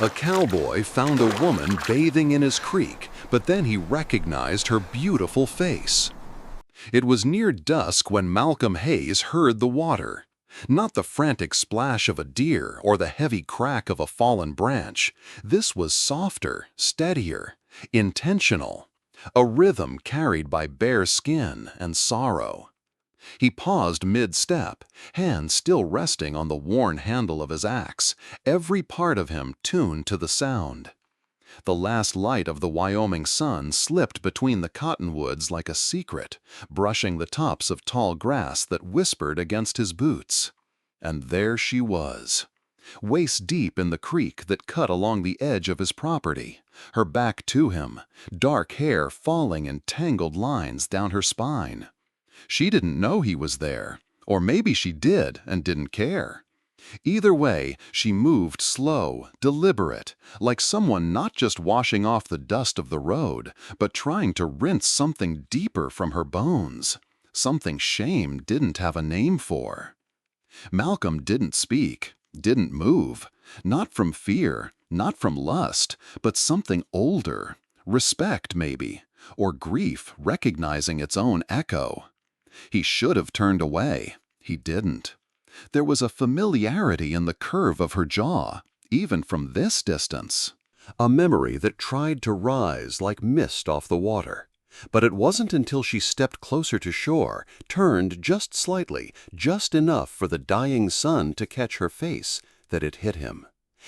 A cowboy found a woman bathing in his creek, but then he recognized her beautiful face. It was near dusk when Malcolm Hayes heard the water. Not the frantic splash of a deer or the heavy crack of a fallen branch. This was softer, steadier, intentional. A rhythm carried by bare skin and sorrow. He paused mid-step, hands still resting on the worn handle of his axe, every part of him tuned to the sound. The last light of the Wyoming sun slipped between the cottonwoods like a secret, brushing the tops of tall grass that whispered against his boots. And there she was, waist-deep in the creek that cut along the edge of his property, her back to him, dark hair falling in tangled lines down her spine. She didn't know he was there, or maybe she did and didn't care. Either way, she moved slow, deliberate, like someone not just washing off the dust of the road, but trying to rinse something deeper from her bones, something shame didn't have a name for. Malcolm didn't speak, didn't move, not from fear, not from lust, but something older, respect maybe, or grief recognizing its own echo. He should have turned away. He didn't. There was a familiarity in the curve of her jaw, even from this distance. A memory that tried to rise like mist off the water. But it wasn't until she stepped closer to shore, turned just slightly, just enough for the dying sun to catch her face, that it hit him.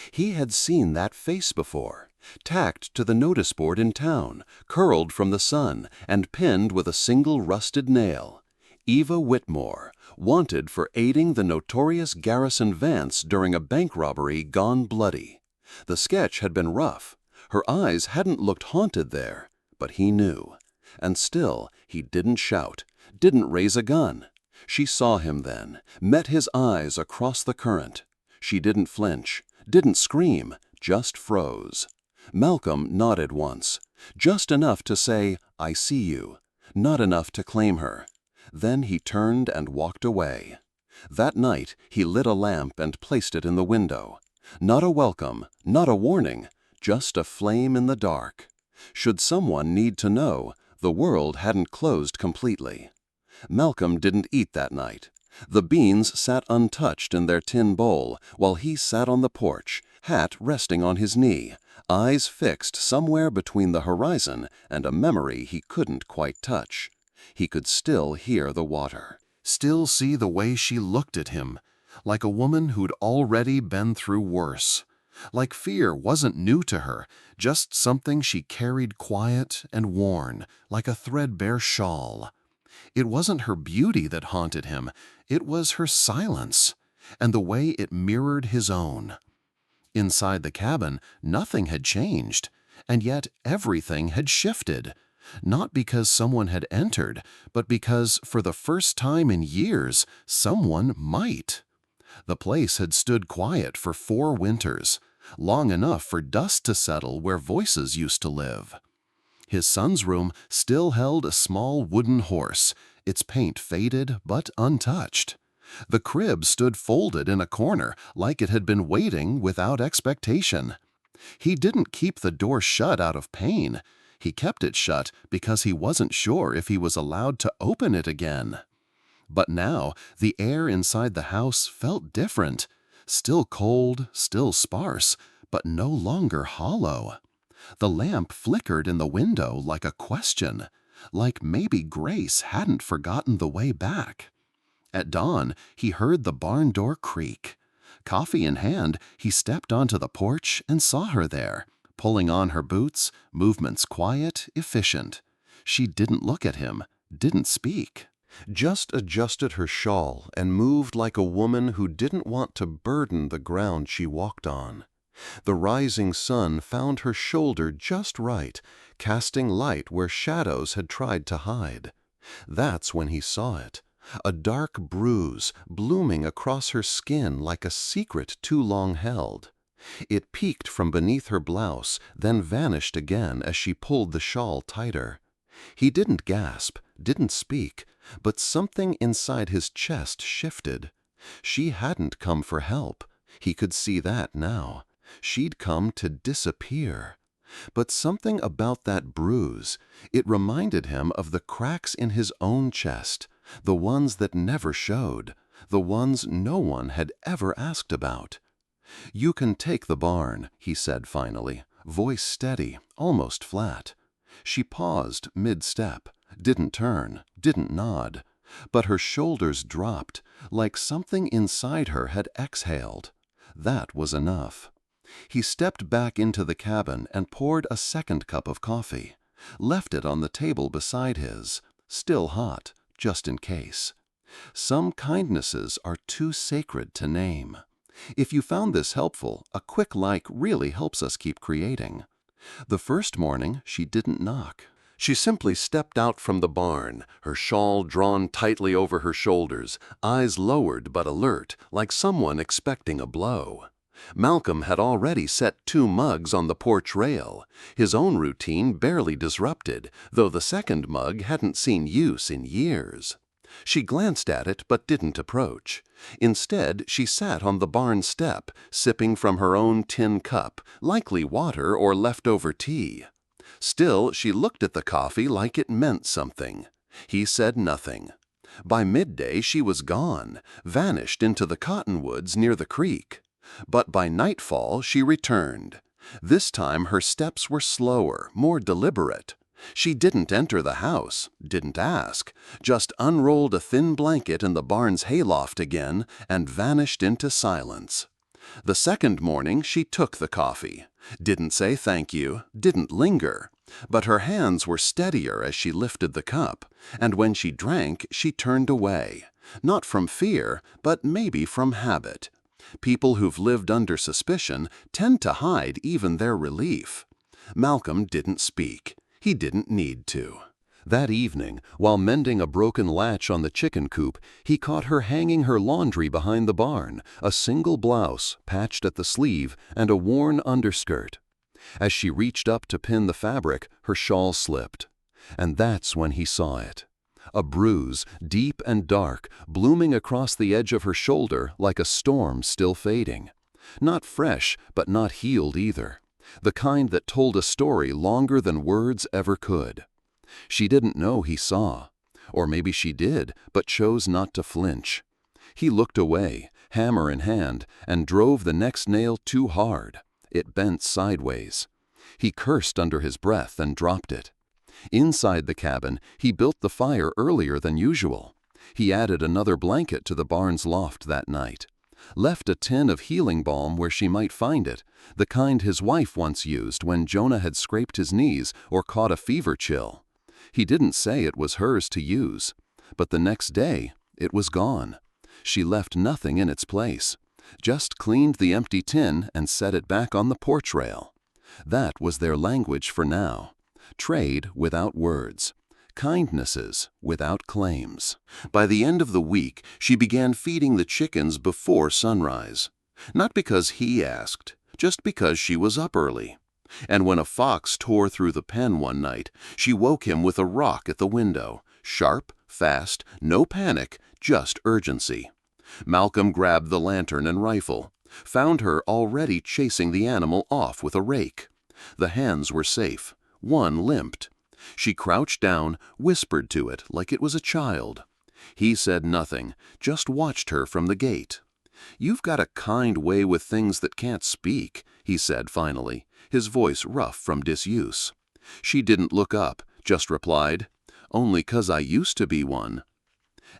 He had seen that face before, tacked to the notice board in town, curled from the sun, and pinned with a single rusted nail. Eva Whitmore, wanted for aiding the notorious Garrison Vance during a bank robbery gone bloody. The sketch had been rough. Her eyes hadn't looked haunted there, but he knew. And still, he didn't shout, didn't raise a gun. She saw him then, met his eyes across the current. She didn't flinch, didn't scream, just froze. Malcolm nodded once, just enough to say, "I see you," not enough to claim her. Then he turned and walked away. That night, he lit a lamp and placed it in the window. Not a welcome, not a warning, just a flame in the dark. Should someone need to know, the world hadn't closed completely. Malcolm didn't eat that night. The beans sat untouched in their tin bowl, while he sat on the porch, hat resting on his knee, eyes fixed somewhere between the horizon and a memory he couldn't quite touch. He could still hear the water, still see the way she looked at him, like a woman who'd already been through worse. Like fear wasn't new to her, just something she carried quiet and worn, like a threadbare shawl. It wasn't her beauty that haunted him, it was her silence, and the way it mirrored his own. Inside the cabin, nothing had changed, and yet everything had shifted. Not because someone had entered, but because, for the first time in years, someone might. The place had stood quiet for 4 winters, long enough for dust to settle where voices used to live. His son's room still held a small wooden horse, its paint faded but untouched. The crib stood folded in a corner, like it had been waiting without expectation. He didn't keep the door shut out of pain. He kept it shut because he wasn't sure if he was allowed to open it again. But now, the air inside the house felt different. Still cold, still sparse, but no longer hollow. The lamp flickered in the window like a question, like maybe Grace hadn't forgotten the way back. At dawn, he heard the barn door creak. Coffee in hand, he stepped onto the porch and saw her there, pulling on her boots, movements quiet, efficient. She didn't look at him, didn't speak. Just adjusted her shawl and moved like a woman who didn't want to burden the ground she walked on. The rising sun found her shoulder just right, casting light where shadows had tried to hide. That's when he saw it. A dark bruise blooming across her skin like a secret too long held. It peeked from beneath her blouse, then vanished again as she pulled the shawl tighter. He didn't gasp, didn't speak, but something inside his chest shifted. She hadn't come for help. He could see that now. She'd come to disappear. But something about that bruise, it reminded him of the cracks in his own chest, the ones that never showed, the ones no one had ever asked about. "You can take the barn," he said finally, voice steady, almost flat. She paused mid-step, didn't turn, didn't nod, but her shoulders dropped, like something inside her had exhaled. That was enough. He stepped back into the cabin and poured a second cup of coffee, left it on the table beside his, still hot, just in case. Some kindnesses are too sacred to name. If you found this helpful, a quick like really helps us keep creating. The first morning, she didn't knock. She simply stepped out from the barn, her shawl drawn tightly over her shoulders, eyes lowered but alert, like someone expecting a blow. Malcolm had already set 2 mugs on the porch rail, his own routine barely disrupted, though the second mug hadn't seen use in years. She glanced at it but didn't approach. Instead, she sat on the barn step, sipping from her own tin cup, likely water or leftover tea. Still, she looked at the coffee like it meant something. He said nothing. By midday, she was gone, vanished into the cottonwoods near the creek. But by nightfall, she returned. This time, her steps were slower, more deliberate. She didn't enter the house, didn't ask, just unrolled a thin blanket in the barn's hayloft again and vanished into silence. The second morning, she took the coffee. Didn't say thank you, didn't linger. But her hands were steadier as she lifted the cup, and when she drank, she turned away. Not from fear, but maybe from habit. People who've lived under suspicion tend to hide even their relief. Malcolm didn't speak. He didn't need to. That evening, while mending a broken latch on the chicken coop, he caught her hanging her laundry behind the barn, a single blouse, patched at the sleeve, and a worn underskirt. As she reached up to pin the fabric, her shawl slipped. And that's when he saw it. A bruise, deep and dark, blooming across the edge of her shoulder like a storm still fading. Not fresh, but not healed either. The kind that told a story longer than words ever could. She didn't know he saw. Or maybe she did, but chose not to flinch. He looked away, hammer in hand, and drove the next nail too hard. It bent sideways. He cursed under his breath and dropped it. Inside the cabin, he built the fire earlier than usual. He added another blanket to the barn's loft that night. Left a tin of healing balm where she might find it, the kind his wife once used when Jonah had scraped his knees or caught a fever chill. He didn't say it was hers to use, but the next day it was gone. She left nothing in its place, just cleaned the empty tin and set it back on the porch rail. That was their language for now. Trade without words. Kindnesses without claims. By the end of the week, she began feeding the chickens before sunrise. Not because he asked, just because she was up early. And when a fox tore through the pen one night, she woke him with a rock at the window. Sharp, fast, no panic, just urgency. Malcolm grabbed the lantern and rifle, found her already chasing the animal off with a rake. The hands were safe. One limped. She crouched down, whispered to it like it was a child. He said nothing, just watched her from the gate. "You've got a kind way with things that can't speak," he said finally, his voice rough from disuse. She didn't look up, just replied, "Only 'cause I used to be one."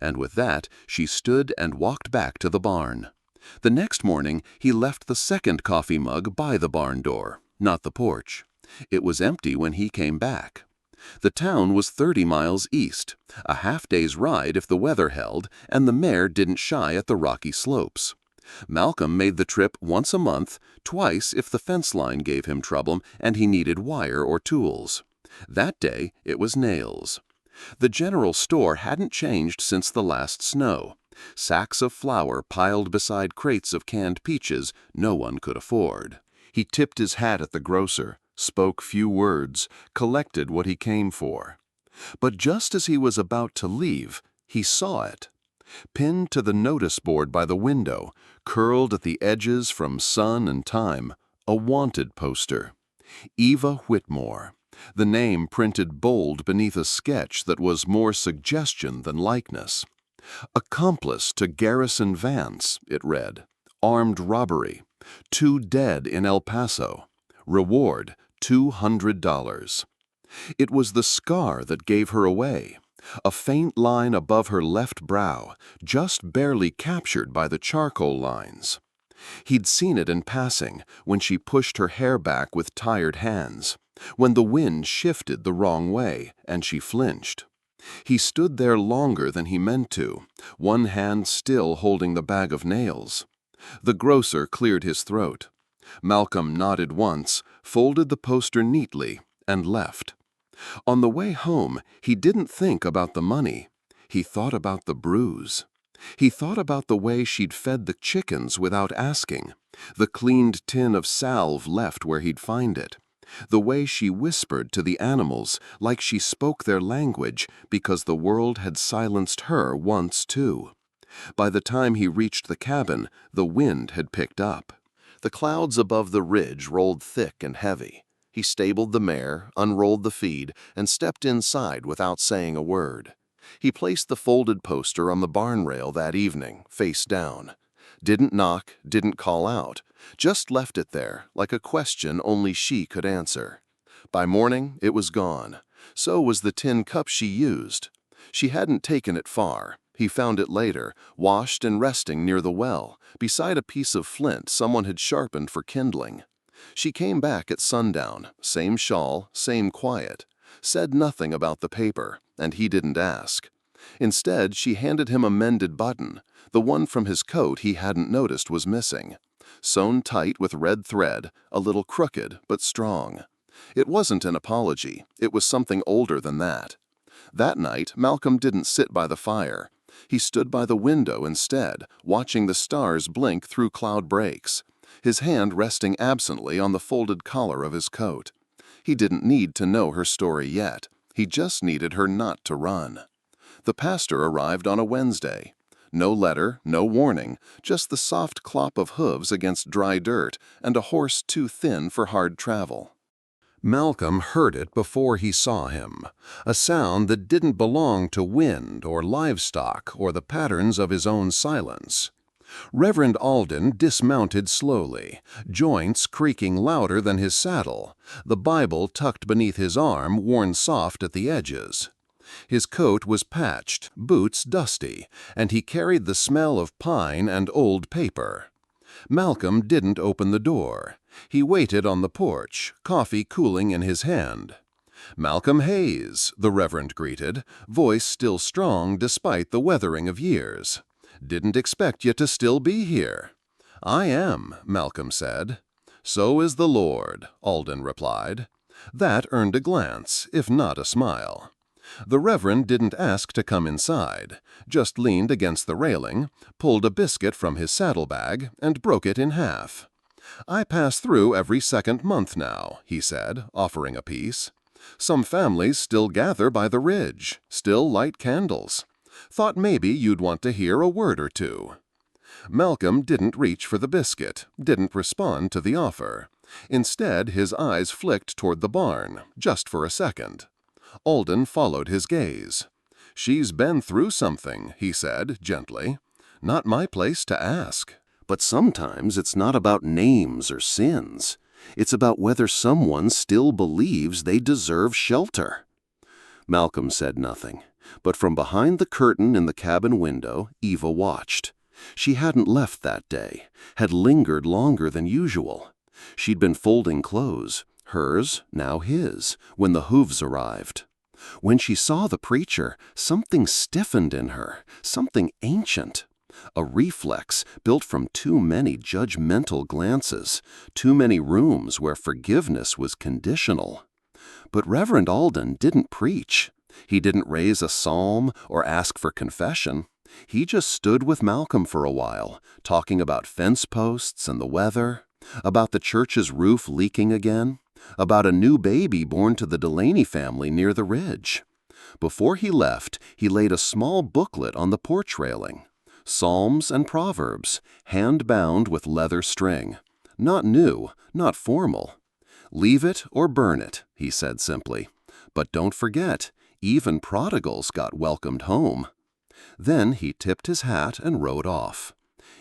And with that, she stood and walked back to the barn. The next morning, he left the second coffee mug by the barn door, not the porch. It was empty when he came back. The town was 30 miles east, a half-day's ride if the weather held, and the mare didn't shy at the rocky slopes. Malcolm made the trip once a month, twice if the fence line gave him trouble and he needed wire or tools. That day, it was nails. The general store hadn't changed since the last snow. Sacks of flour piled beside crates of canned peaches no one could afford. He tipped his hat at the grocer, spoke few words, collected what he came for. But just as he was about to leave, he saw it. Pinned to the notice board by the window, curled at the edges from sun and time, A wanted poster. Eva Whitmore. The name printed bold beneath a sketch that was more suggestion than likeness. Accomplice to Garrison Vance, it read. Armed robbery. 2 dead in El Paso. Reward, $200. It was the scar that gave her away. A faint line above her left brow, just barely captured by the charcoal lines. He'd seen it in passing, when she pushed her hair back with tired hands, when the wind shifted the wrong way, and she flinched. He stood there longer than he meant to, one hand still holding the bag of nails. The grocer cleared his throat. Malcolm nodded once, folded the poster neatly, and left. On the way home, he didn't think about the money. He thought about the bruise. He thought about the way she'd fed the chickens without asking, the cleaned tin of salve left where he'd find it, the way she whispered to the animals like she spoke their language because the world had silenced her once too. By the time he reached the cabin, the wind had picked up. The clouds above the ridge rolled thick and heavy. He stabled the mare, unrolled the feed, and stepped inside without saying a word. He placed the folded poster on the barn rail that evening, face down. Didn't knock, didn't call out, just left it there, like a question only she could answer. By morning, it was gone. So was the tin cup she used. She hadn't taken it far. He found it later, washed and resting near the well, beside a piece of flint someone had sharpened for kindling. She came back at sundown, same shawl, same quiet. Said nothing about the paper, and he didn't ask. Instead, she handed him a mended button. The one from his coat he hadn't noticed was missing. Sewn tight with red thread, a little crooked but strong. It wasn't an apology. It was something older than that. That night, Malcolm didn't sit by the fire. He stood by the window instead, watching the stars blink through cloud breaks, his hand resting absently on the folded collar of his coat. He didn't need to know her story yet. He just needed her not to run. The pastor arrived on a Wednesday. No letter, no warning, just the soft clop of hooves against dry dirt and a horse too thin for hard travel. Malcolm heard it before he saw him, a sound that didn't belong to wind or livestock or the patterns of his own silence. Reverend Alden dismounted slowly, joints creaking louder than his saddle, the Bible tucked beneath his arm worn soft at the edges. His coat was patched, boots dusty, and he carried the smell of pine and old paper. Malcolm didn't open the door. He waited on the porch, coffee cooling in his hand. "Malcolm Hayes," the Reverend greeted, voice still strong despite the weathering of years. "Didn't expect you to still be here." "I am," Malcolm said. "So is the Lord," Alden replied. That earned a glance, if not a smile. The Reverend didn't ask to come inside, just leaned against the railing, pulled a biscuit from his saddlebag, and broke it in half. "I pass through every second month now," he said, offering a piece. "Some families still gather by the ridge, still light candles. Thought maybe you'd want to hear a word or two." Malcolm didn't reach for the biscuit, didn't respond to the offer. Instead, his eyes flicked toward the barn, just for a second. Alden followed his gaze. "She's been through something," he said, gently. "Not my place to ask." But sometimes it's not about names or sins. It's about whether someone still believes they deserve shelter. Malcolm said nothing, but from behind the curtain in the cabin window, Eva watched. She hadn't left that day, had lingered longer than usual. She'd been folding clothes, hers, now his, when the hooves arrived. When she saw the preacher, something stiffened in her, something ancient. A reflex built from too many judgmental glances, too many rooms where forgiveness was conditional. But Reverend Alden didn't preach. He didn't raise a psalm or ask for confession. He just stood with Malcolm for a while, talking about fence posts and the weather, about the church's roof leaking again, about a new baby born to the Delaney family near the ridge. Before he left, he laid a small booklet on the porch railing. Psalms and Proverbs, hand-bound with leather string. Not new, not formal. "Leave it or burn it," he said simply. "But don't forget, even prodigals got welcomed home." Then he tipped his hat and rode off.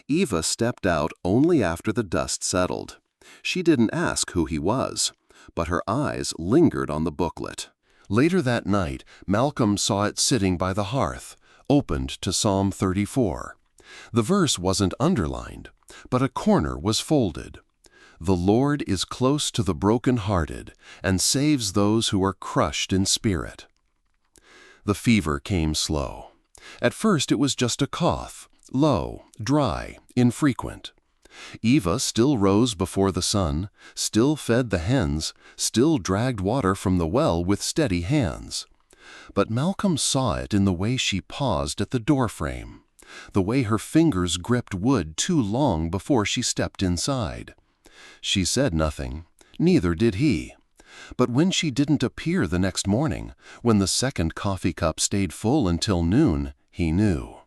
Eva stepped out only after the dust settled. She didn't ask who he was, but her eyes lingered on the booklet. Later that night, Malcolm saw it sitting by the hearth, opened to Psalm 34. The verse wasn't underlined, but a corner was folded. "The Lord is close to the broken-hearted and saves those who are crushed in spirit." The fever came slow. At first it was just a cough, low, dry, infrequent. Eva still rose before the sun, still fed the hens, still dragged water from the well with steady hands. But Malcolm saw it in the way she paused at the doorframe, the way her fingers gripped wood too long before she stepped inside. She said nothing, neither did he. But when she didn't appear the next morning, when the second coffee cup stayed full until noon, he knew.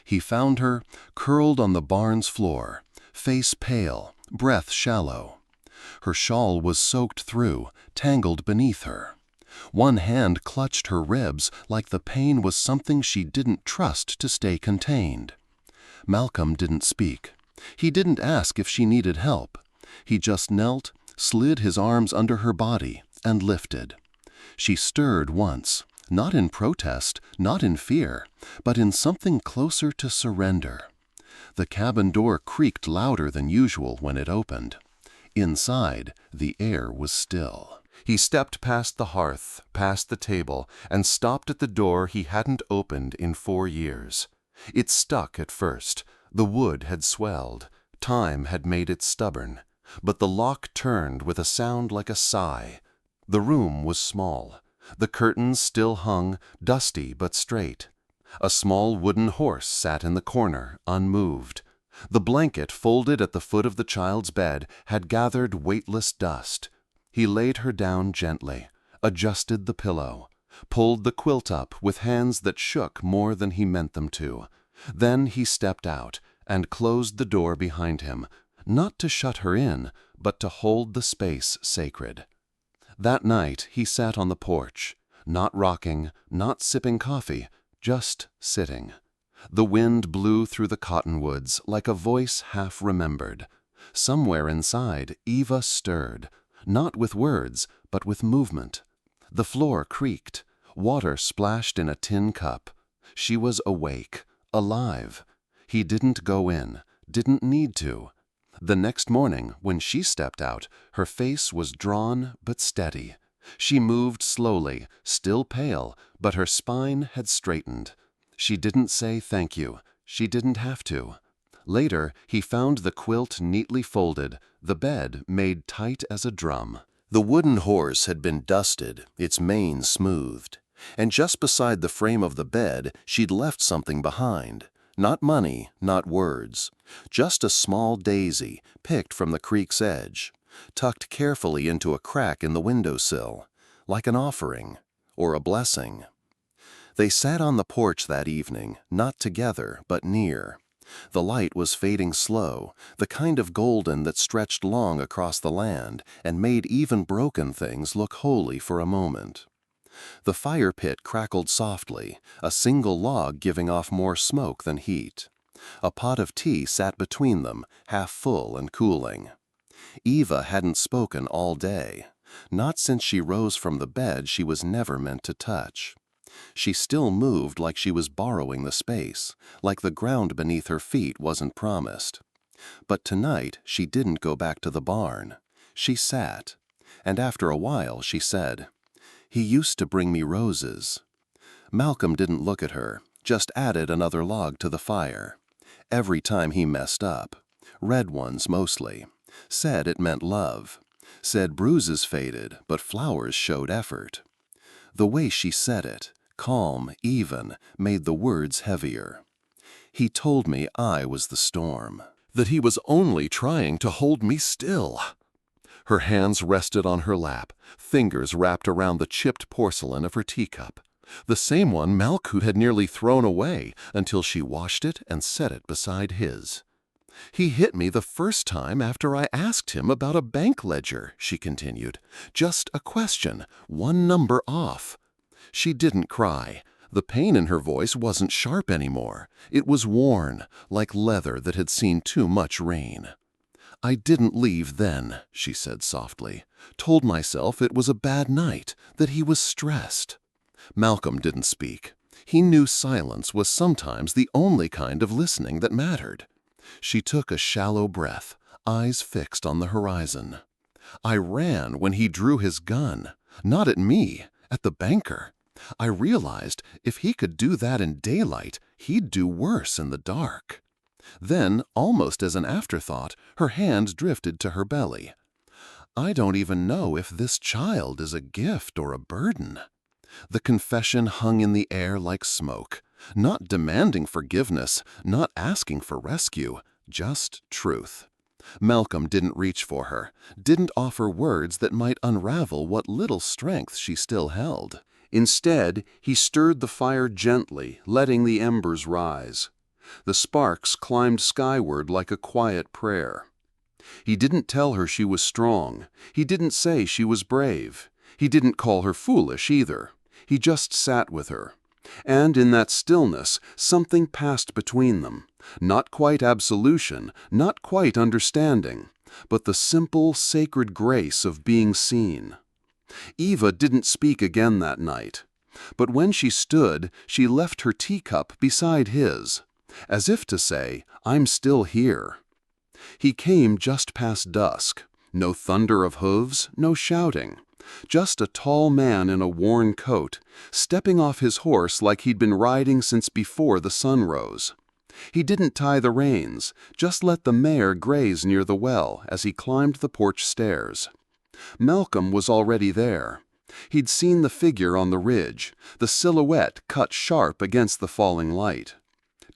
He found her, curled on the barn's floor, face pale, breath shallow. Her shawl was soaked through, tangled beneath her. One hand clutched her ribs like the pain was something she didn't trust to stay contained. Malcolm didn't speak. He didn't ask if she needed help. He just knelt, slid his arms under her body, and lifted. She stirred once, not in protest, not in fear, but in something closer to surrender. The cabin door creaked louder than usual when it opened. Inside, the air was still. He stepped past the hearth, past the table, and stopped at the door he hadn't opened in 4 years. It stuck at first. The wood had swelled. Time had made it stubborn. But the lock turned with a sound like a sigh. The room was small. The curtains still hung, dusty but straight. A small wooden horse sat in the corner, unmoved. The blanket folded at the foot of the child's bed had gathered weightless dust. He laid her down gently, adjusted the pillow, pulled the quilt up with hands that shook more than he meant them to. Then he stepped out and closed the door behind him, not to shut her in, but to hold the space sacred. That night he sat on the porch, not rocking, not sipping coffee, just sitting. The wind blew through the cottonwoods like a voice half remembered. Somewhere inside, Eva stirred, not with words, but with movement. The floor creaked. Water splashed in a tin cup. She was awake, alive. He didn't go in, didn't need to. The next morning, when she stepped out, her face was drawn but steady. She moved slowly, still pale, but her spine had straightened. She didn't say thank you. She didn't have to. Later, he found the quilt neatly folded, the bed made tight as a drum. The wooden horse had been dusted, its mane smoothed. And just beside the frame of the bed, she'd left something behind. Not money, not words. Just a small daisy, picked from the creek's edge, tucked carefully into a crack in the windowsill, like an offering or a blessing. They sat on the porch that evening, not together, but near. The light was fading slow, the kind of golden that stretched long across the land and made even broken things look holy for a moment. The fire pit crackled softly, a single log giving off more smoke than heat. A pot of tea sat between them, half full and cooling. Eva hadn't spoken all day. Not since she rose from the bed she was never meant to touch. She still moved like she was borrowing the space, like the ground beneath her feet wasn't promised. But tonight she didn't go back to the barn. She sat, and after a while she said, "He used to bring me roses." Malcolm didn't look at her, just added another log to the fire. Every time he messed up, red ones mostly, said it meant love, said bruises faded but flowers showed effort. The way she said it, calm, even, made the words heavier. He told me I was the storm, that he was only trying to hold me still. Her hands rested on her lap, fingers wrapped around the chipped porcelain of her teacup, the same one Malkut had nearly thrown away until she washed it and set it beside his. "He hit me the first time after I asked him about a bank ledger," she continued. "Just a question, one number off." She didn't cry. The pain in her voice wasn't sharp anymore. It was worn, like leather that had seen too much rain. "I didn't leave then," she said softly. "Told myself it was a bad night, that he was stressed." Malcolm didn't speak. He knew silence was sometimes the only kind of listening that mattered. She took a shallow breath, eyes fixed on the horizon. "I ran when he drew his gun. Not at me, at the banker. I realized if he could do that in daylight, he'd do worse in the dark." Then, almost as an afterthought, her hand drifted to her belly. "I don't even know if this child is a gift or a burden." The confession hung in the air like smoke, not demanding forgiveness, not asking for rescue, just truth. Malcolm didn't reach for her, didn't offer words that might unravel what little strength she still held. Instead, he stirred the fire gently, letting the embers rise. The sparks climbed skyward like a quiet prayer. He didn't tell her she was strong. He didn't say she was brave. He didn't call her foolish either. He just sat with her. And in that stillness, something passed between them. Not quite absolution, not quite understanding, but the simple, sacred grace of being seen. Eva didn't speak again that night. But when she stood, she left her teacup beside his, as if to say, "I'm still here." He came just past dusk. No thunder of hooves, no shouting. Just a tall man in a worn coat, stepping off his horse like he'd been riding since before the sun rose. He didn't tie the reins, just let the mare graze near the well as he climbed the porch stairs. Malcolm was already there. He'd seen the figure on the ridge, the silhouette cut sharp against the falling light.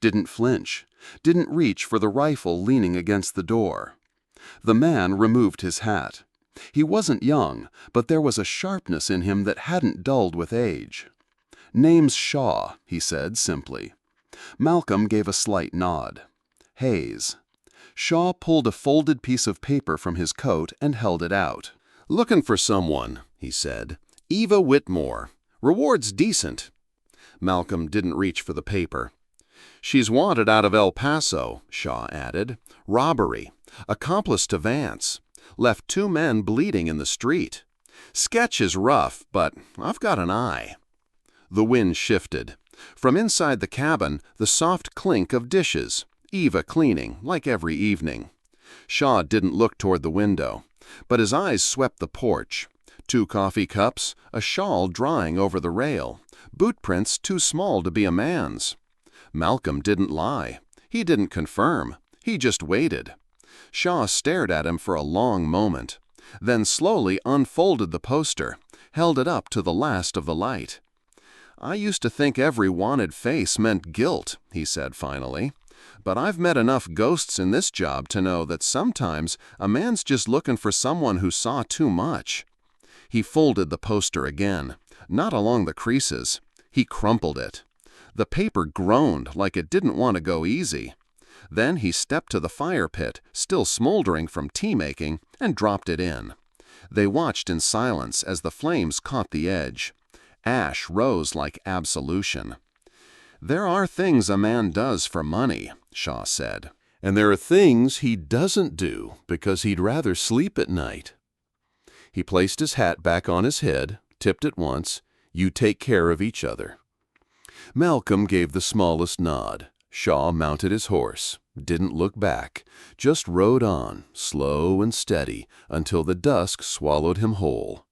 Didn't flinch, didn't reach for the rifle leaning against the door. The man removed his hat. He wasn't young, but there was a sharpness in him that hadn't dulled with age. "Name's Shaw," he said simply. Malcolm gave a slight nod. "Hayes." Shaw pulled a folded piece of paper from his coat and held it out. "Looking for someone," he said. "Eva Whitmore. Reward's decent." Malcolm didn't reach for the paper. "She's wanted out of El Paso," Shaw added. "Robbery. Accomplice to Vance. Left 2 men bleeding in the street. Sketch is rough, but I've got an eye." The wind shifted. From inside the cabin, the soft clink of dishes. Eva cleaning, like every evening. Shaw didn't look toward the window, but his eyes swept the porch. 2 coffee cups, a shawl drying over the rail, boot prints too small to be a man's. Malcolm didn't lie. He didn't confirm. He just waited. Shaw stared at him for a long moment, then slowly unfolded the poster, held it up to the last of the light. "I used to think every wanted face meant guilt," he said finally. "But I've met enough ghosts in this job to know that sometimes a man's just looking for someone who saw too much." He folded the poster again, not along the creases. He crumpled it. The paper groaned like it didn't want to go easy. Then he stepped to the fire pit, still smoldering from tea-making, and dropped it in. They watched in silence as the flames caught the edge. Ash rose like absolution. "There are things a man does for money," Shaw said. "And there are things he doesn't do because he'd rather sleep at night." He placed his hat back on his head, tipped it once. "You take care of each other." Malcolm gave the smallest nod. Shaw mounted his horse, didn't look back, just rode on, slow and steady, until the dusk swallowed him whole.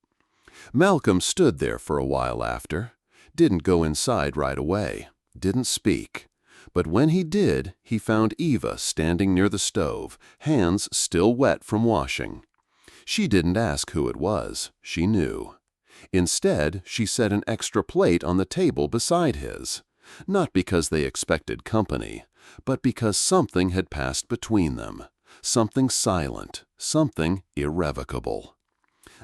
Malcolm stood there for a while after, didn't go inside right away, didn't speak. But when he did, he found Eva standing near the stove, hands still wet from washing. She didn't ask who it was, she knew. Instead, she set an extra plate on the table beside his. Not because they expected company, but because something had passed between them, something silent, something irrevocable.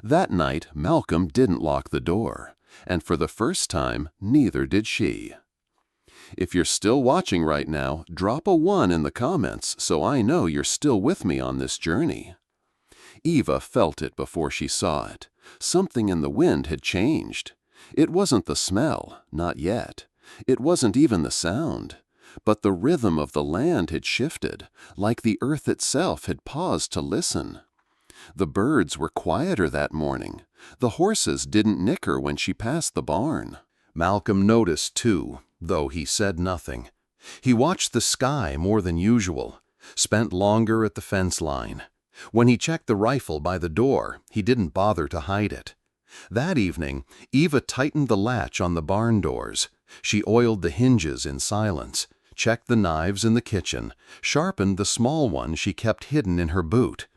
That night, Malcolm didn't lock the door, and for the first time, neither did she. If you're still watching right now, drop a 1 in the comments so I know you're still with me on this journey. Eva felt it before she saw it. Something in the wind had changed. It wasn't the smell, not yet. It wasn't even the sound. But the rhythm of the land had shifted, like the earth itself had paused to listen. The birds were quieter that morning. The horses didn't nicker when she passed the barn. Malcolm noticed too, though he said nothing. He watched the sky more than usual, spent longer at the fence line. When he checked the rifle by the door, he didn't bother to hide it. That evening, Eva tightened the latch on the barn doors. She oiled the hinges in silence, checked the knives in the kitchen, sharpened the small one she kept hidden in her boot.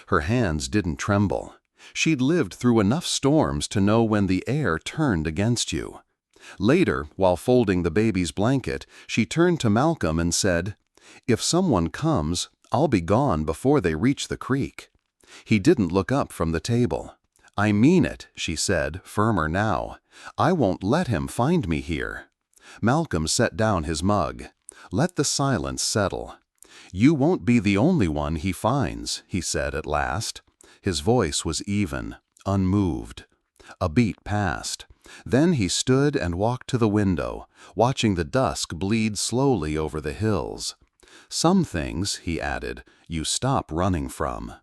Her hands didn't tremble. She'd lived through enough storms to know when the air turned against you. Later, while folding the baby's blanket, she turned to Malcolm and said, "If someone comes, I'll be gone before they reach the creek." He didn't look up from the table. "I mean it," she said, firmer now. "I won't let him find me here." Malcolm set down his mug. Let the silence settle. "You won't be the only one he finds," he said at last. His voice was even, unmoved. A beat passed. Then he stood and walked to the window, watching the dusk bleed slowly over the hills. "Some things," he added, "you stop running from."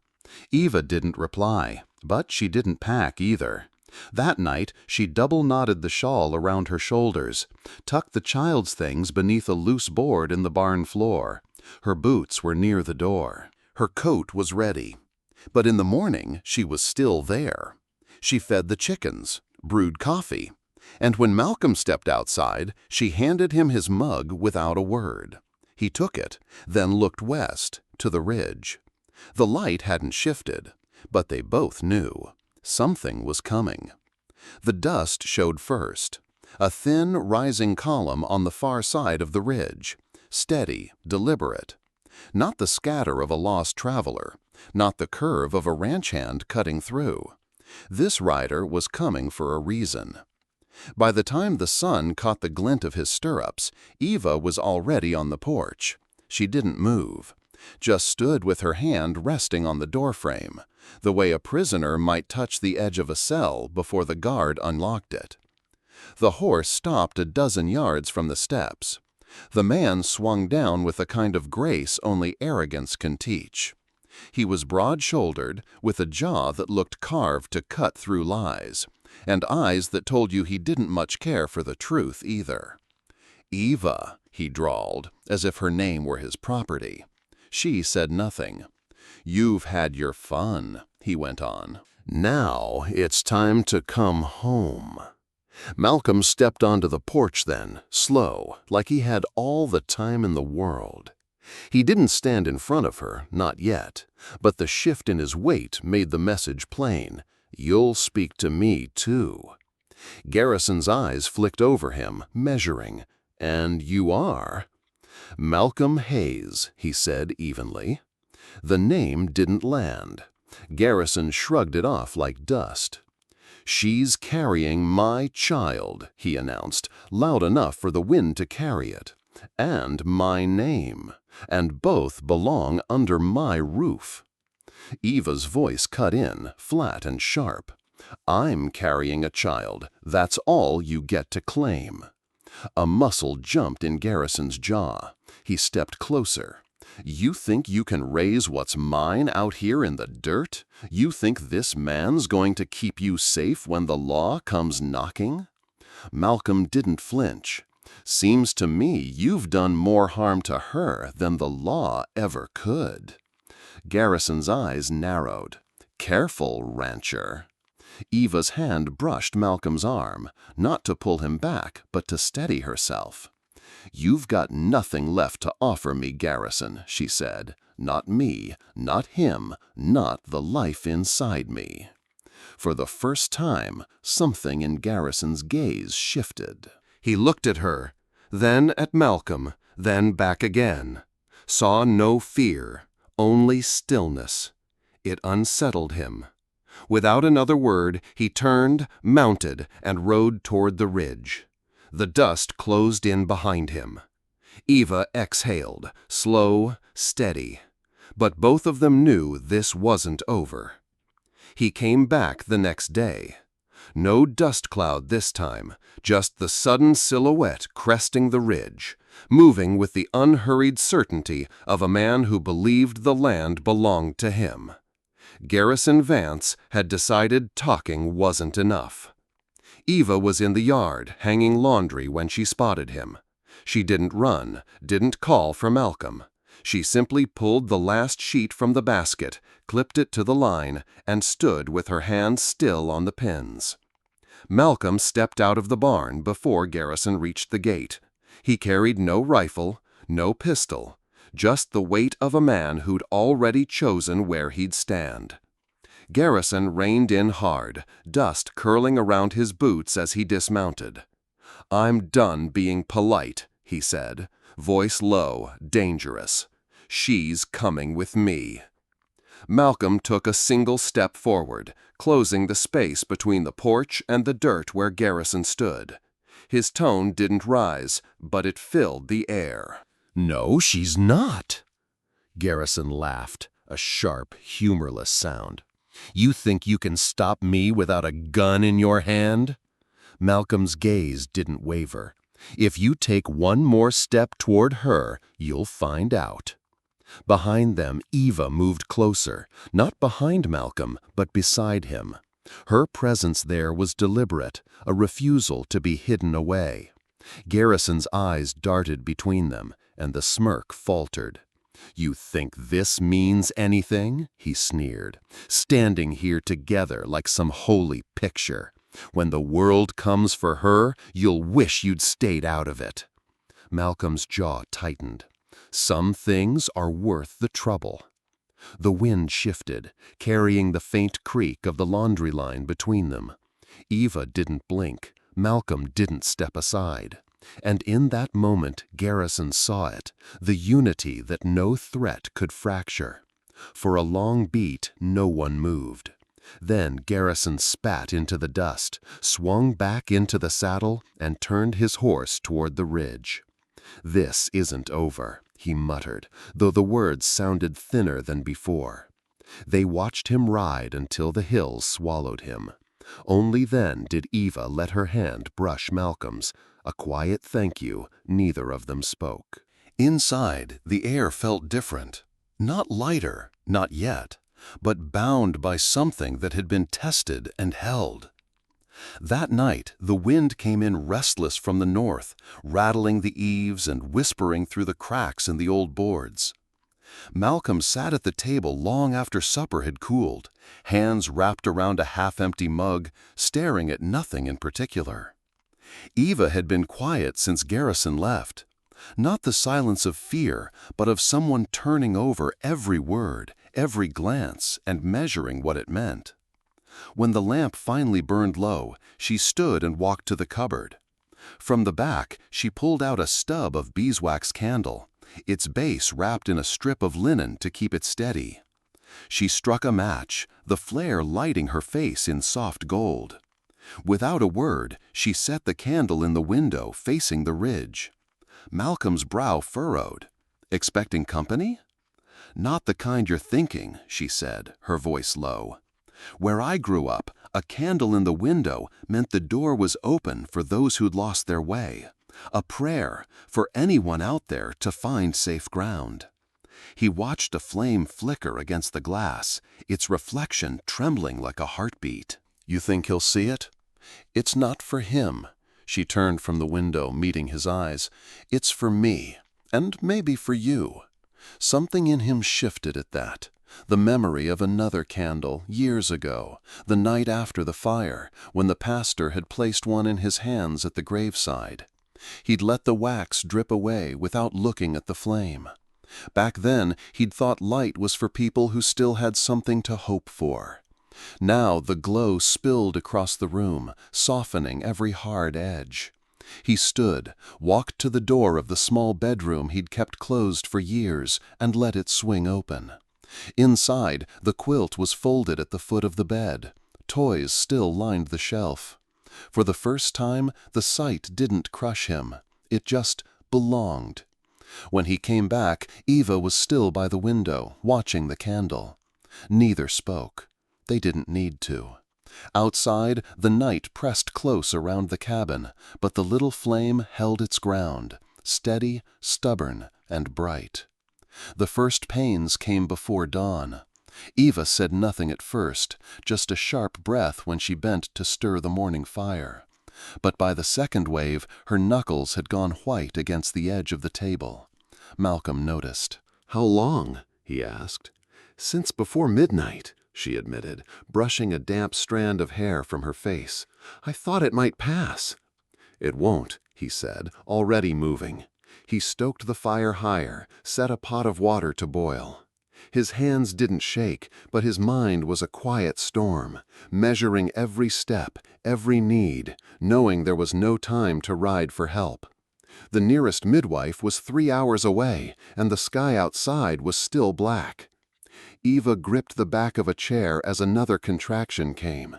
Eva didn't reply, but she didn't pack either. That night, she double-knotted the shawl around her shoulders, tucked the child's things beneath a loose board in the barn floor. Her boots were near the door. Her coat was ready. But in the morning, she was still there. She fed the chickens, brewed coffee, and when Malcolm stepped outside, she handed him his mug without a word. He took it, then looked west, to the ridge. The light hadn't shifted, but they both knew. Something was coming. The dust showed first, a thin, rising column on the far side of the ridge, steady, deliberate. Not the scatter of a lost traveler, not the curve of a ranch hand cutting through. This rider was coming for a reason. By the time the sun caught the glint of his stirrups, Eva was already on the porch. She didn't move, just stood with her hand resting on the doorframe, the way a prisoner might touch the edge of a cell before the guard unlocked it. The horse stopped a dozen yards from the steps. The man swung down with a kind of grace only arrogance can teach. He was broad-shouldered, with a jaw that looked carved to cut through lies, and eyes that told you he didn't much care for the truth either. "Eva," he drawled, as if her name were his property. She said nothing. "You've had your fun," he went on. "Now it's time to come home." Malcolm stepped onto the porch then, slow, like he had all the time in the world. He didn't stand in front of her, not yet, but the shift in his weight made the message plain. "You'll speak to me, too." Garrison's eyes flicked over him, measuring. "And you are?" "Malcolm Hayes," he said evenly. The name didn't land. Garrison shrugged it off like dust. "She's carrying my child," he announced, loud enough for the wind to carry it. "And my name. And both belong under my roof." Eva's voice cut in, flat and sharp. "I'm carrying a child. That's all you get to claim." A muscle jumped in Garrison's jaw. He stepped closer. "You think you can raise what's mine out here in the dirt? You think this man's going to keep you safe when the law comes knocking?" Malcolm didn't flinch. "Seems to me you've done more harm to her than the law ever could." Garrison's eyes narrowed. "Careful, rancher." Eva's hand brushed Malcolm's arm, not to pull him back, but to steady herself. "You've got nothing left to offer me, Garrison," she said. "Not me, not him, not the life inside me." For the first time, something in Garrison's gaze shifted. He looked at her, then at Malcolm, then back again. Saw no fear, only stillness. It unsettled him. Without another word, he turned, mounted, and rode toward the ridge. The dust closed in behind him. Eva exhaled, slow, steady. But both of them knew this wasn't over. He came back the next day. No dust cloud this time, just the sudden silhouette cresting the ridge, moving with the unhurried certainty of a man who believed the land belonged to him. Garrison Vance had decided talking wasn't enough. Eva was in the yard, hanging laundry when she spotted him. She didn't run, didn't call for Malcolm. She simply pulled the last sheet from the basket, clipped it to the line, and stood with her hands still on the pins. Malcolm stepped out of the barn before Garrison reached the gate. He carried no rifle, no pistol, just the weight of a man who'd already chosen where he'd stand. Garrison reined in hard, dust curling around his boots as he dismounted. "I'm done being polite," he said, voice low, dangerous. "She's coming with me." Malcolm took a single step forward, closing the space between the porch and the dirt where Garrison stood. His tone didn't rise, but it filled the air. "No, she's not." Garrison laughed, a sharp, humorless sound. "You think you can stop me without a gun in your hand?" Malcolm's gaze didn't waver. "If you take one more step toward her, you'll find out." Behind them, Eva moved closer, not behind Malcolm, but beside him. Her presence there was deliberate, a refusal to be hidden away. Garrison's eyes darted between them, and the smirk faltered. "You think this means anything?" he sneered. "Standing here together like some holy picture. When the world comes for her, you'll wish you'd stayed out of it." Malcolm's jaw tightened. "Some things are worth the trouble." The wind shifted, carrying the faint creak of the laundry line between them. Eva didn't blink. Malcolm didn't step aside. And in that moment, Garrison saw it, the unity that no threat could fracture. For a long beat, no one moved. Then Garrison spat into the dust, swung back into the saddle, and turned his horse toward the ridge. "This isn't over," he muttered, though the words sounded thinner than before. They watched him ride until the hills swallowed him. Only then did Eva let her hand brush Malcolm's, a quiet thank you. Neither of them spoke. Inside, the air felt different. Not lighter, not yet, but bound by something that had been tested and held. That night, the wind came in restless from the north, rattling the eaves and whispering through the cracks in the old boards. Malcolm sat at the table long after supper had cooled, hands wrapped around a half-empty mug, staring at nothing in particular. Eva had been quiet since Garrison left. Not the silence of fear, but of someone turning over every word, every glance, and measuring what it meant. When the lamp finally burned low, she stood and walked to the cupboard. From the back, she pulled out a stub of beeswax candle, its base wrapped in a strip of linen to keep it steady. She struck a match, the flare lighting her face in soft gold. Without a word, she set the candle in the window facing the ridge. Malcolm's brow furrowed. "Expecting company?" "Not the kind you're thinking," she said, her voice low. "Where I grew up, a candle in the window meant the door was open for those who'd lost their way. A prayer for anyone out there to find safe ground." He watched a flame flicker against the glass, its reflection trembling like a heartbeat. "You think he'll see it?" "It's not for him." She turned from the window, meeting his eyes. "It's for me, and maybe for you." Something in him shifted at that. The memory of another candle, years ago, the night after the fire, when the pastor had placed one in his hands at the graveside. He'd let the wax drip away without looking at the flame. Back then, he'd thought light was for people who still had something to hope for. Now the glow spilled across the room, softening every hard edge. He stood, walked to the door of the small bedroom he'd kept closed for years, and let it swing open. Inside, the quilt was folded at the foot of the bed. Toys still lined the shelf. For the first time, the sight didn't crush him. It just belonged. When he came back, Eva was still by the window, watching the candle. Neither spoke. They didn't need to. Outside, the night pressed close around the cabin, but the little flame held its ground, steady, stubborn, and bright. The first pains came before dawn. Eva said nothing at first, just a sharp breath when she bent to stir the morning fire. But by the second wave, her knuckles had gone white against the edge of the table. Malcolm noticed. "How long?" he asked. "Since before midnight," she admitted, brushing a damp strand of hair from her face. "I thought it might pass." "It won't," he said, already moving. He stoked the fire higher, set a pot of water to boil. His hands didn't shake, but his mind was a quiet storm, measuring every step, every need, knowing there was no time to ride for help. The nearest midwife was 3 hours away, and the sky outside was still black. Eva gripped the back of a chair as another contraction came.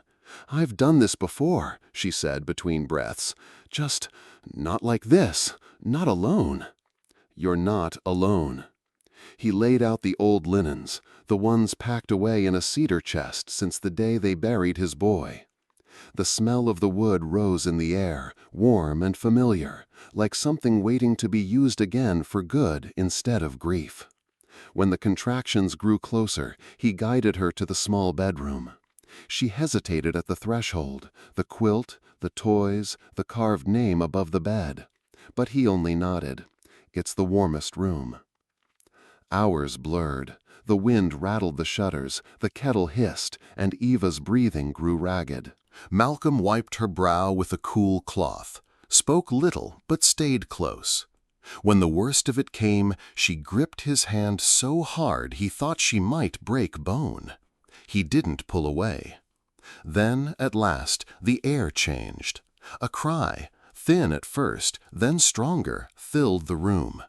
"I've done this before," she said between breaths. "Just not like this, not alone." "You're not alone." He laid out the old linens, the ones packed away in a cedar chest since the day they buried his boy. The smell of the wood rose in the air, warm and familiar, like something waiting to be used again for good instead of grief. When the contractions grew closer, he guided her to the small bedroom. She hesitated at the threshold, the quilt, the toys, the carved name above the bed. But he only nodded. "It's the warmest room." Hours blurred. The wind rattled the shutters, the kettle hissed, and Eva's breathing grew ragged. Malcolm wiped her brow with a cool cloth, spoke little but stayed close. When the worst of it came, she gripped his hand so hard he thought she might break bone. He didn't pull away. Then, at last, the air changed. A cry, thin at first, then stronger, filled the room.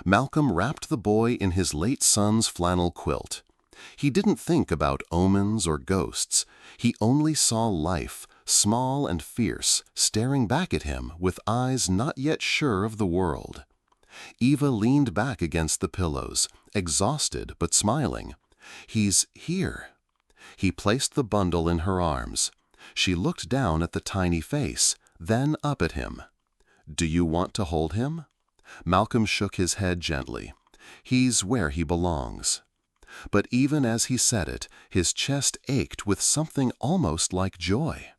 Malcolm wrapped the boy in his late son's flannel quilt. He didn't think about omens or ghosts. He only saw life, small and fierce, staring back at him with eyes not yet sure of the world. Eva leaned back against the pillows, exhausted but smiling. "He's here." He placed the bundle in her arms. She looked down at the tiny face, then up at him. "Do you want to hold him?" Malcolm shook his head gently. "He's where he belongs." But even as he said it, his chest ached with something almost like joy.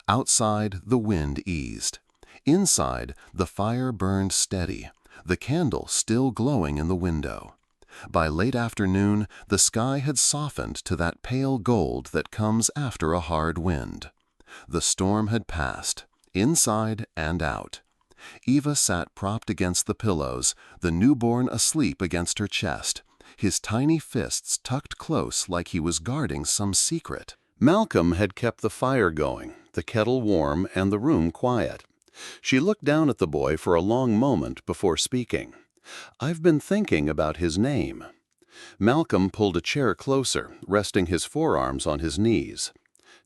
Outside, the wind eased. Inside, the fire burned steady, the candle still glowing in the window. By late afternoon, the sky had softened to that pale gold that comes after a hard wind. The storm had passed, inside and out. Eva sat propped against the pillows, the newborn asleep against her chest, his tiny fists tucked close like he was guarding some secret. Malcolm had kept the fire going, the kettle warm, and the room quiet. She looked down at the boy for a long moment before speaking. "I've been thinking about his name." Malcolm pulled a chair closer, resting his forearms on his knees.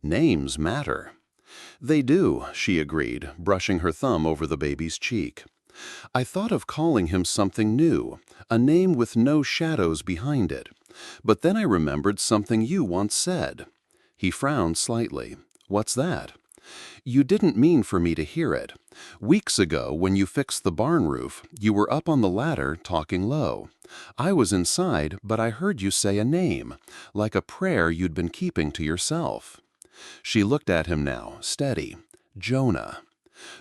"Names matter." "They do," she agreed, brushing her thumb over the baby's cheek. "I thought of calling him something new, a name with no shadows behind it. But then I remembered something you once said." He frowned slightly. "What's that?" "You didn't mean for me to hear it. Weeks ago, when you fixed the barn roof, you were up on the ladder talking low. I was inside, but I heard you say a name, like a prayer you'd been keeping to yourself." She looked at him now, steady. "Jonah."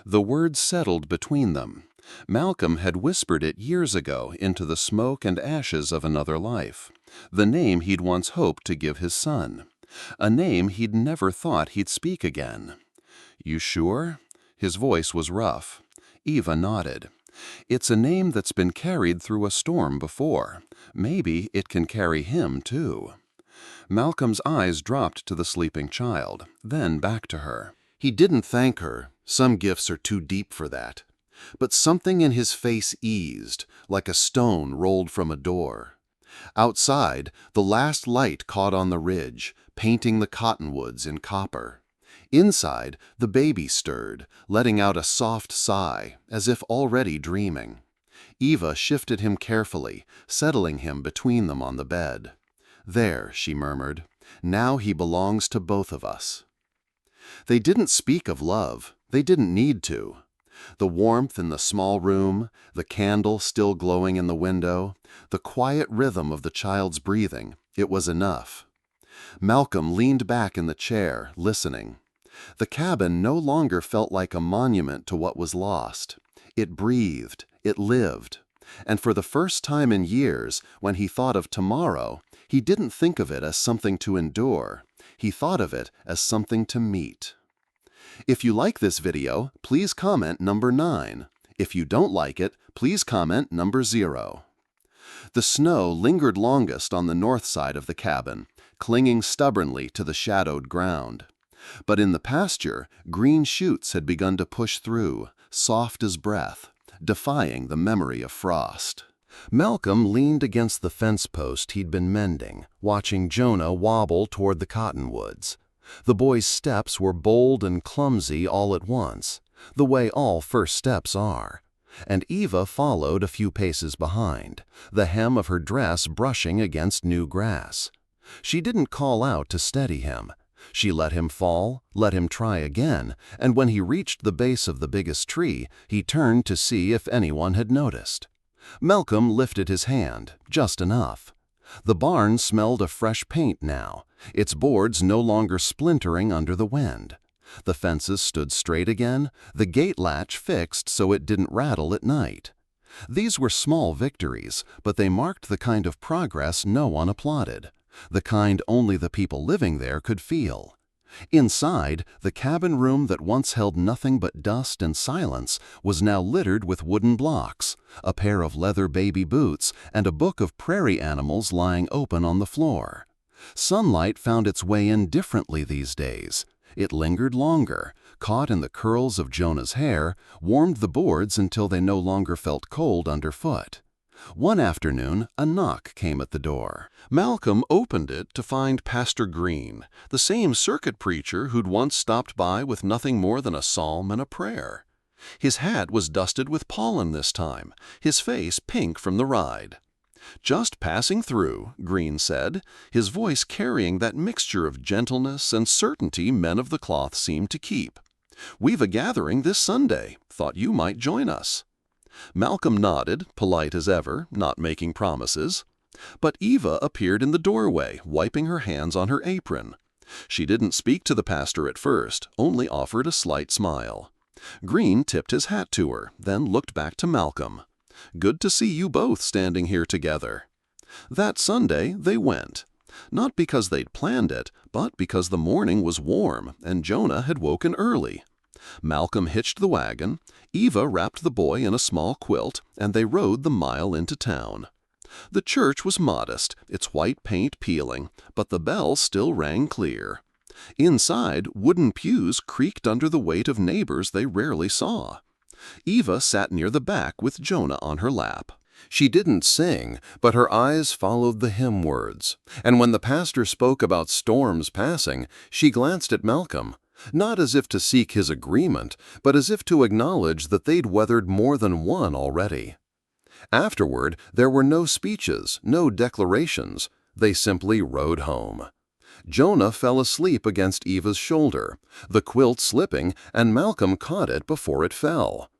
The words settled between them. Malcolm had whispered it years ago into the smoke and ashes of another life. The name he'd once hoped to give his son. A name he'd never thought he'd speak again. "You sure?" His voice was rough. Eva nodded. "It's a name that's been carried through a storm before. Maybe it can carry him, too." Malcolm's eyes dropped to the sleeping child, then back to her. He didn't thank her. Some gifts are too deep for that. But something in his face eased, like a stone rolled from a door. Outside, the last light caught on the ridge, painting the cottonwoods in copper. Inside, the baby stirred, letting out a soft sigh, as if already dreaming. Eva shifted him carefully, settling him between them on the bed. "There," she murmured. "Now he belongs to both of us." They didn't speak of love. They didn't need to. The warmth in the small room, the candle still glowing in the window, the quiet rhythm of the child's breathing, it was enough. Malcolm leaned back in the chair, listening. The cabin no longer felt like a monument to what was lost. It breathed, it lived. And for the first time in years, when he thought of tomorrow, he didn't think of it as something to endure. He thought of it as something to meet. If you like this video, please comment number 9. If you don't like it, please comment number 0. The snow lingered longest on the north side of the cabin, clinging stubbornly to the shadowed ground. But in the pasture, green shoots had begun to push through, soft as breath, defying the memory of frost. Malcolm leaned against the fence post he'd been mending, watching Jonah wobble toward the cottonwoods. The boy's steps were bold and clumsy all at once, the way all first steps are. And Eva followed a few paces behind, the hem of her dress brushing against new grass. She didn't call out to steady him. She let him fall, let him try again, and when he reached the base of the biggest tree, he turned to see if anyone had noticed. Malcolm lifted his hand, just enough. The barn smelled of fresh paint now, its boards no longer splintering under the wind. The fences stood straight again, the gate latch fixed so it didn't rattle at night. These were small victories, but they marked the kind of progress no one applauded, the kind only the people living there could feel. Inside, the cabin room that once held nothing but dust and silence was now littered with wooden blocks, a pair of leather baby boots, and a book of prairie animals lying open on the floor. Sunlight found its way in differently these days. It lingered longer, caught in the curls of Jonah's hair, warmed the boards until they no longer felt cold underfoot. One afternoon, a knock came at the door. Malcolm opened it to find Pastor Green, the same circuit preacher who'd once stopped by with nothing more than a psalm and a prayer. His hat was dusted with pollen this time, his face pink from the ride. "Just passing through," Green said, his voice carrying that mixture of gentleness and certainty men of the cloth seemed to keep. "We've a gathering this Sunday. Thought you might join us." Malcolm nodded, polite as ever, not making promises. But Eva appeared in the doorway, wiping her hands on her apron. She didn't speak to the pastor at first, only offered a slight smile. Green tipped his hat to her, then looked back to Malcolm. "Good to see you both standing here together." That Sunday they went. Not because they'd planned it, but because the morning was warm and Jonah had woken early. Malcolm hitched the wagon, Eva wrapped the boy in a small quilt, and they rode the mile into town. The church was modest, its white paint peeling, but the bell still rang clear. Inside, wooden pews creaked under the weight of neighbors they rarely saw. Eva sat near the back with Jonah on her lap. She didn't sing, but her eyes followed the hymn words, and when the pastor spoke about storms passing, she glanced at Malcolm, not as if to seek his agreement, but as if to acknowledge that they'd weathered more than one already. Afterward, there were no speeches, no declarations. They simply rode home. Jonah fell asleep against Eva's shoulder, the quilt slipping, and Malcolm caught it before it fell.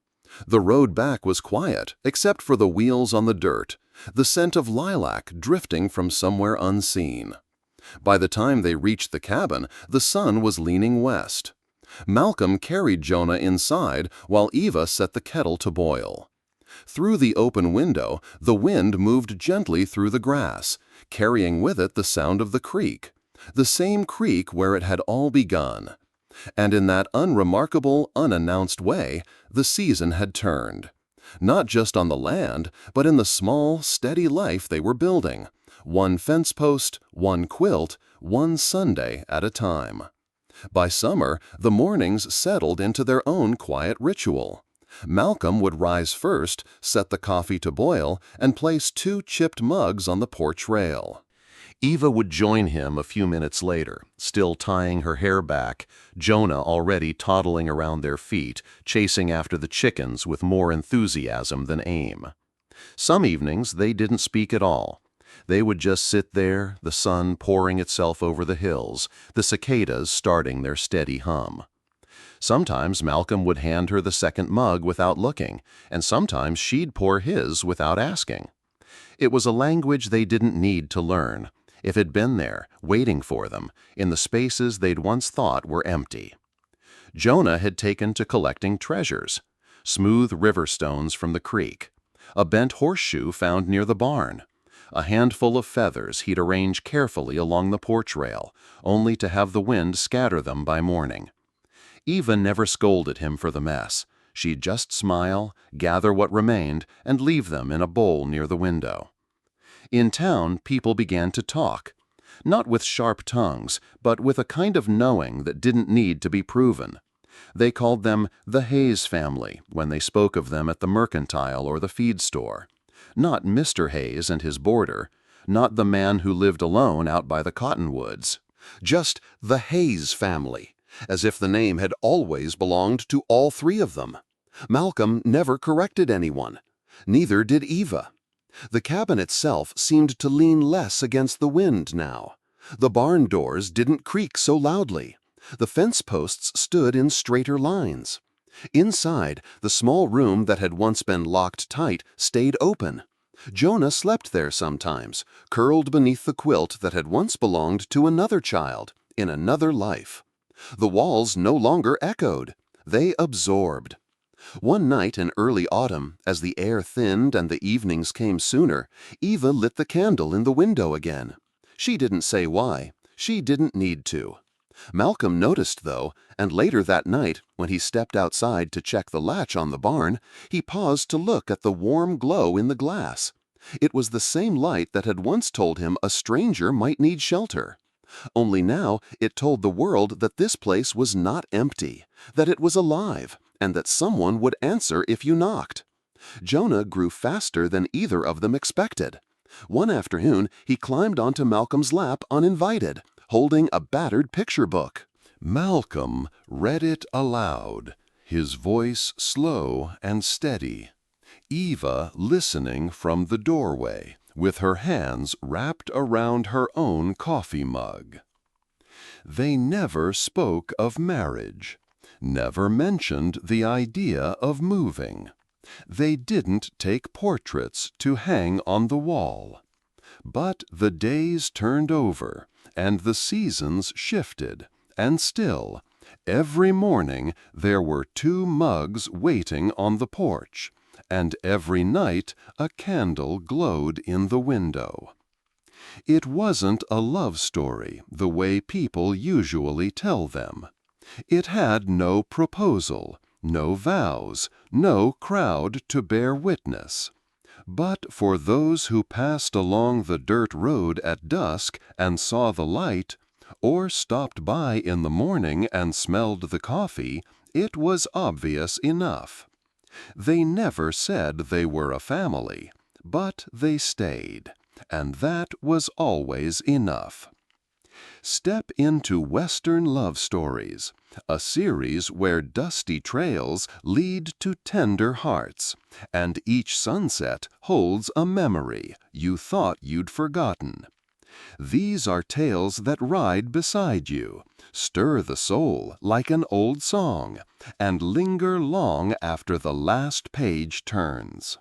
The road back was quiet, except for the wheels on the dirt, the scent of lilac drifting from somewhere unseen. By the time they reached the cabin, the sun was leaning west. Malcolm carried Jonah inside while Eva set the kettle to boil. Through the open window, the wind moved gently through the grass, carrying with it the sound of the creek, the same creek where it had all begun. And in that unremarkable, unannounced way, the season had turned. Not just on the land, but in the small, steady life they were building. One fence post, one quilt, one Sunday at a time. By summer, the mornings settled into their own quiet ritual. Malcolm would rise first, set the coffee to boil, and place 2 chipped mugs on the porch rail. Eva would join him a few minutes later, still tying her hair back, Jonah already toddling around their feet, chasing after the chickens with more enthusiasm than aim. Some evenings they didn't speak at all. They would just sit there, the sun pouring itself over the hills, the cicadas starting their steady hum. Sometimes Malcolm would hand her the second mug without looking, and sometimes she'd pour his without asking. It was a language they didn't need to learn. It had been there, waiting for them, in the spaces they'd once thought were empty. Jonah had taken to collecting treasures: smooth river stones from the creek, a bent horseshoe found near the barn, a handful of feathers he'd arrange carefully along the porch rail, only to have the wind scatter them by morning. Eva never scolded him for the mess. She'd just smile, gather what remained, and leave them in a bowl near the window. In town, people began to talk, not with sharp tongues, but with a kind of knowing that didn't need to be proven. They called them the Hayes family when they spoke of them at the mercantile or the feed store. Not Mr. Hayes and his boarder, not the man who lived alone out by the cottonwoods. Just the Hayes family, as if the name had always belonged to all three of them. Malcolm never corrected anyone. Neither did Eva. The cabin itself seemed to lean less against the wind now. The barn doors didn't creak so loudly. The fence posts stood in straighter lines. Inside, the small room that had once been locked tight stayed open. Jonah slept there sometimes, curled beneath the quilt that had once belonged to another child, in another life. The walls no longer echoed. They absorbed. One night in early autumn, as the air thinned and the evenings came sooner, Eva lit the candle in the window again. She didn't say why. She didn't need to. Malcolm noticed, though, and later that night, when he stepped outside to check the latch on the barn, he paused to look at the warm glow in the glass. It was the same light that had once told him a stranger might need shelter. Only now it told the world that this place was not empty, that it was alive, and that someone would answer if you knocked. Jonah grew faster than either of them expected. One afternoon, he climbed onto Malcolm's lap uninvited, holding a battered picture book. Malcolm read it aloud, his voice slow and steady. Eva listening from the doorway, with her hands wrapped around her own coffee mug. They never spoke of marriage, never mentioned the idea of moving. They didn't take portraits to hang on the wall. But the days turned over, and the seasons shifted, and still, every morning there were 2 mugs waiting on the porch, and every night a candle glowed in the window. It wasn't a love story the way people usually tell them. It had no proposal, no vows, no crowd to bear witness. But for those who passed along the dirt road at dusk and saw the light, or stopped by in the morning and smelled the coffee, it was obvious enough. They never said they were a family, but they stayed, and that was always enough. Step into Western Love Stories, a series where dusty trails lead to tender hearts, and each sunset holds a memory you thought you'd forgotten. These are tales that ride beside you, stir the soul like an old song, and linger long after the last page turns.